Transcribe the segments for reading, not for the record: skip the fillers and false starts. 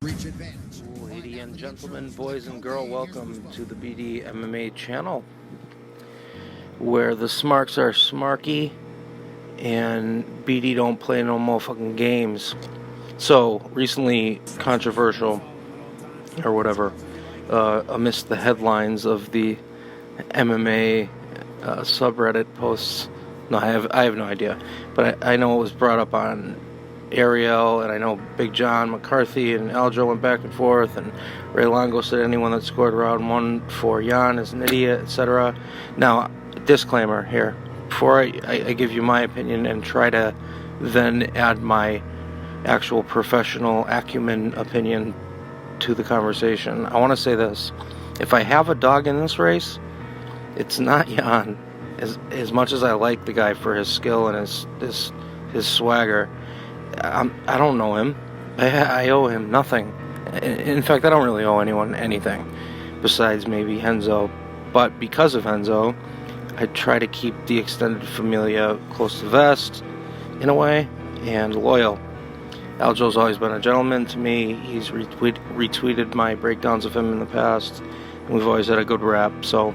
Ladies and gentlemen, boys and girls, welcome to the BD MMA channel, where the smarks are smarky and BD don't play no motherfucking games. So, recently, controversial, or whatever, amidst the headlines of the MMA subreddit posts. No, I have no idea, but I know it was brought up on Ariel, and I know Big John McCarthy and Aljo went back and forth, and Ray Longo said anyone that scored round one for Jan is an idiot, etc. Now, disclaimer here, before I give you my opinion and try to then add my actual professional acumen opinion to the conversation, I want to say this. If I have a dog in this race, it's not Jan. As much as I like the guy for his skill and his swagger, I don't know him. I owe him nothing. In fact, I don't really owe anyone anything besides maybe Henzo. But because of Henzo, I try to keep the extended familia close to the vest in a way and loyal. Aljo's always been a gentleman to me. He's retweeted my breakdowns of him in the past, and we've always had a good rap. So,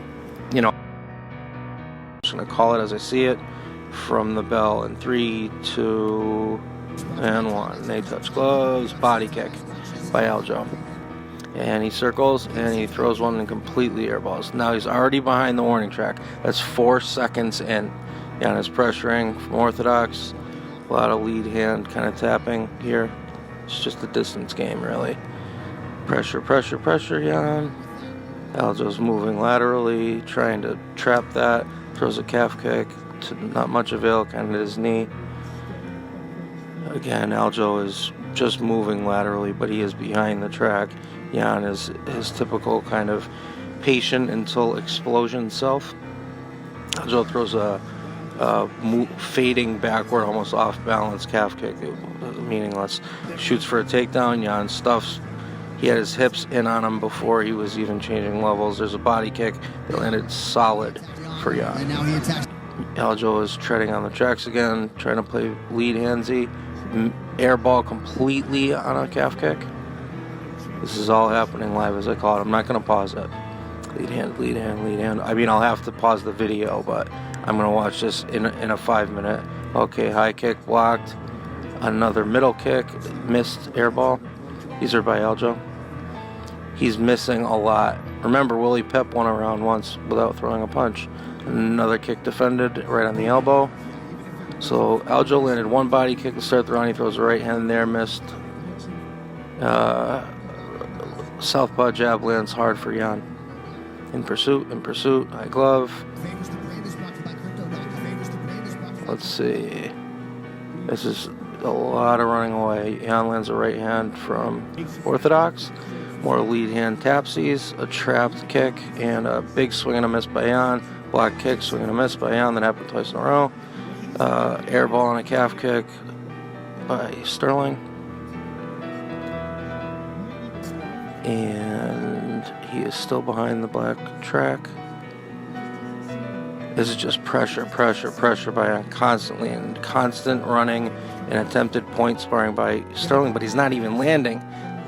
you know, I'm just going to call it as I see it from the bell in 3, 2, and 1. They touch gloves. Body kick by Aljo. And he circles, and he throws one and completely airballs. Now he's already behind the warning track. That's 4 seconds in. Jan is pressuring from Orthodox. A lot of lead hand kind of tapping here. It's just a distance game, really. Pressure, pressure, pressure, Jan. Aljo's moving laterally, trying to trap that. Throws a calf kick to not much avail, kind of his knee. Again, Aljo is just moving laterally, but he is behind the track. Jan is his typical kind of patient until explosion self. Aljo throws a fading backward, almost off balance calf kick, meaningless. Shoots for a takedown. Jan stuffs. He had his hips in on him before he was even changing levels. There's a body kick that landed solid for Jan. Aljo is treading on the tracks again, trying to play lead handsy. Air ball completely on a calf kick. This is all happening live as I call it. I'm not going to pause it. Lead hand, lead hand, lead hand. I mean, I'll have to pause the video, but I'm going to watch this in a 5-minute. Okay, high kick blocked. Another middle kick. Missed air ball. These are by Aljo. He's missing a lot. Remember, Willie Pep won a round once without throwing a punch. Another kick defended right on the elbow. So Aljo landed one body kick to start the round. He throws a right hand there, missed. Southpaw jab lands hard for Jan. In pursuit, high glove. Let's see. This is a lot of running away. Jan lands a right hand from Orthodox. More lead hand tapsies, a trapped kick, and a big swing and a miss by Jan. Block kick, swing and a miss by Jan. That happened twice in a row. Air ball and a calf kick by Sterling. And he is still behind the black track. This is just pressure by Jan constantly, and constant running and attempted point sparring by Sterling, but he's not even landing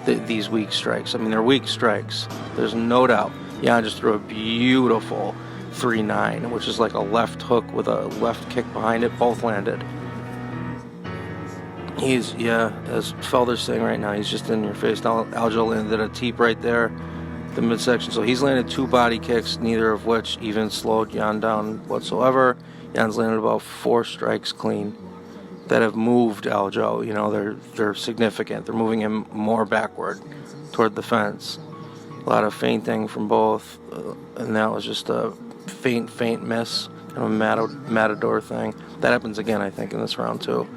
these weak strikes. I mean, they're weak strikes. There's no doubt. Jan just threw a beautiful 3-9, which is like a left hook with a left kick behind it. Both landed. He's, as Felder's saying right now, he's just in your face. Now Aljo landed a teep right there, the midsection. So he's landed 2 body kicks, neither of which even slowed Jan down whatsoever. Jan's landed about 4 strikes clean that have moved Aljo. You know, they're significant. They're moving him more backward toward the fence. A lot of feinting from both, and that was just a faint miss, kind of a matador thing. That happens again, I think, in this round too.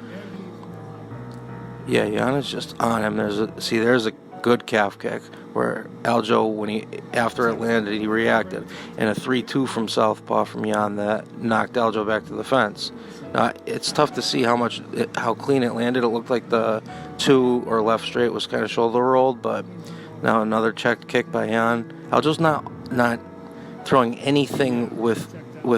Yeah, Jan is just on him. There's a good calf kick where Aljo, after it landed, he reacted, and a 3-2 from southpaw from Jan that knocked Aljo back to the fence. Now, it's tough to see how clean it landed. It looked like the 2 or left straight was kind of shoulder rolled, but now another checked kick by Jan. Aljo's not throwing anything with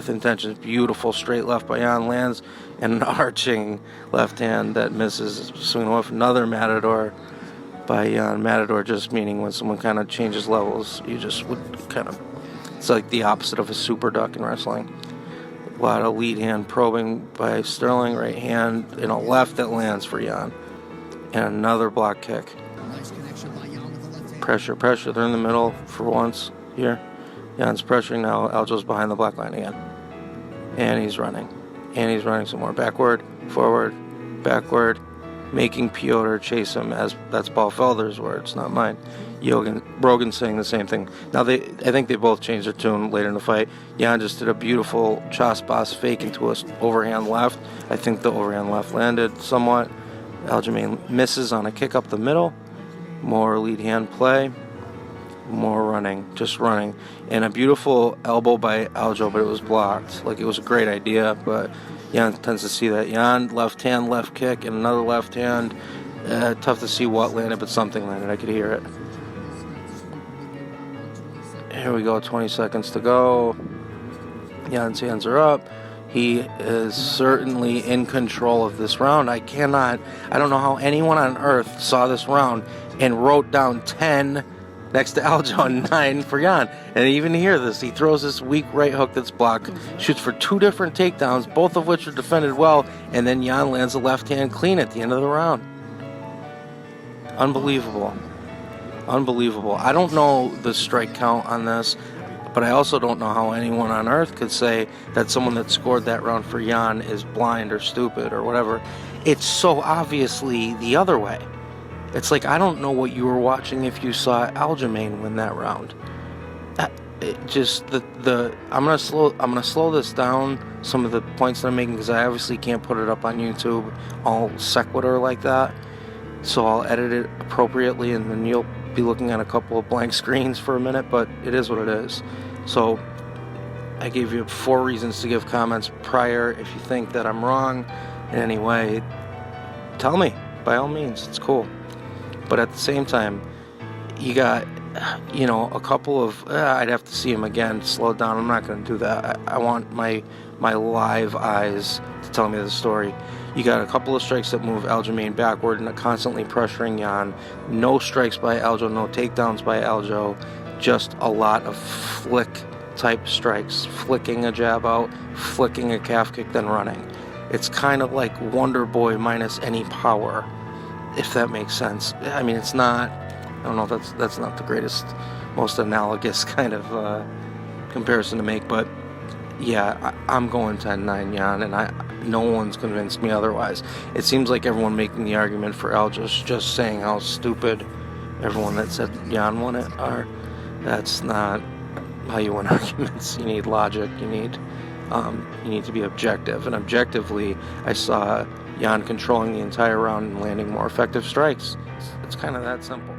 intention. Beautiful straight left by Jan lands, and an arching left hand that misses, swinging off another matador by Matador, just meaning when someone kind of changes levels, you just would kind of, it's like the opposite of a super duck in wrestling. A lot of lead hand probing by Sterling, right hand, and a left that lands for Jan. And another block kick. Pressure, they're in the middle for once here. Jan's pressuring now, Aljo's behind the black line again. And he's running some more. Backward, forward, backward, making Piotr chase him, as that's Paul Felder's words, not mine. Brogan's saying the same thing. Now, I think they both changed their tune later in the fight. Jan just did a beautiful Chas Boss fake into an overhand left. I think the overhand left landed somewhat. Aljamain misses on a kick up the middle. More lead hand play. More running, just running. And a beautiful elbow by Aljo, but it was blocked. Like, it was a great idea, but Jan tends to see that. Jan, left hand, left kick, and another left hand. Tough to see what landed, but something landed. I could hear it. Here we go, 20 seconds to go. Jan's hands are up. He is certainly in control of this round. I don't know how anyone on earth saw this round and wrote down 10 next to Aljo and 9 for Jan. And even hear this, he throws this weak right hook that's blocked, shoots for 2 different takedowns, both of which are defended well, and then Jan lands a left hand clean at the end of the round. Unbelievable. I don't know the strike count on this, but I also don't know how anyone on earth could say that someone that scored that round for Jan is blind or stupid or whatever. It's so obviously the other way. It's like, I don't know what you were watching if you saw Aljamain win that round. I'm gonna slow this down, some of the points that I'm making, because I obviously can't put it up on YouTube all sequitur like that. So I'll edit it appropriately, and then you'll be looking at a couple of blank screens for a minute, but it is what it is. So I gave you 4 reasons to give comments prior. If you think that I'm wrong in any way, tell me, by all means, it's cool. But at the same time, you got, a couple of, I'd have to see him again, slow down. I'm not going to do that. I want my live eyes to tell me the story. You got a couple of strikes that move Aljamain backward and constantly pressuring Jan. No strikes by Aljo, no takedowns by Aljo. Just a lot of flick type strikes. Flicking a jab out, flicking a calf kick, then running. It's kind of like Wonder Boy minus any power, if that makes sense. I mean, it's not, I don't know if that's not the greatest, most analogous kind of comparison to make, but yeah, I'm going 10-9 Jan, and no one's convinced me otherwise. It seems like everyone making the argument for Aljo's just saying how stupid everyone that said Jan won it are. That's not how you win arguments. You need logic. You need to be objective. And objectively, I saw Jan controlling the entire round and landing more effective strikes. It's kind of that simple.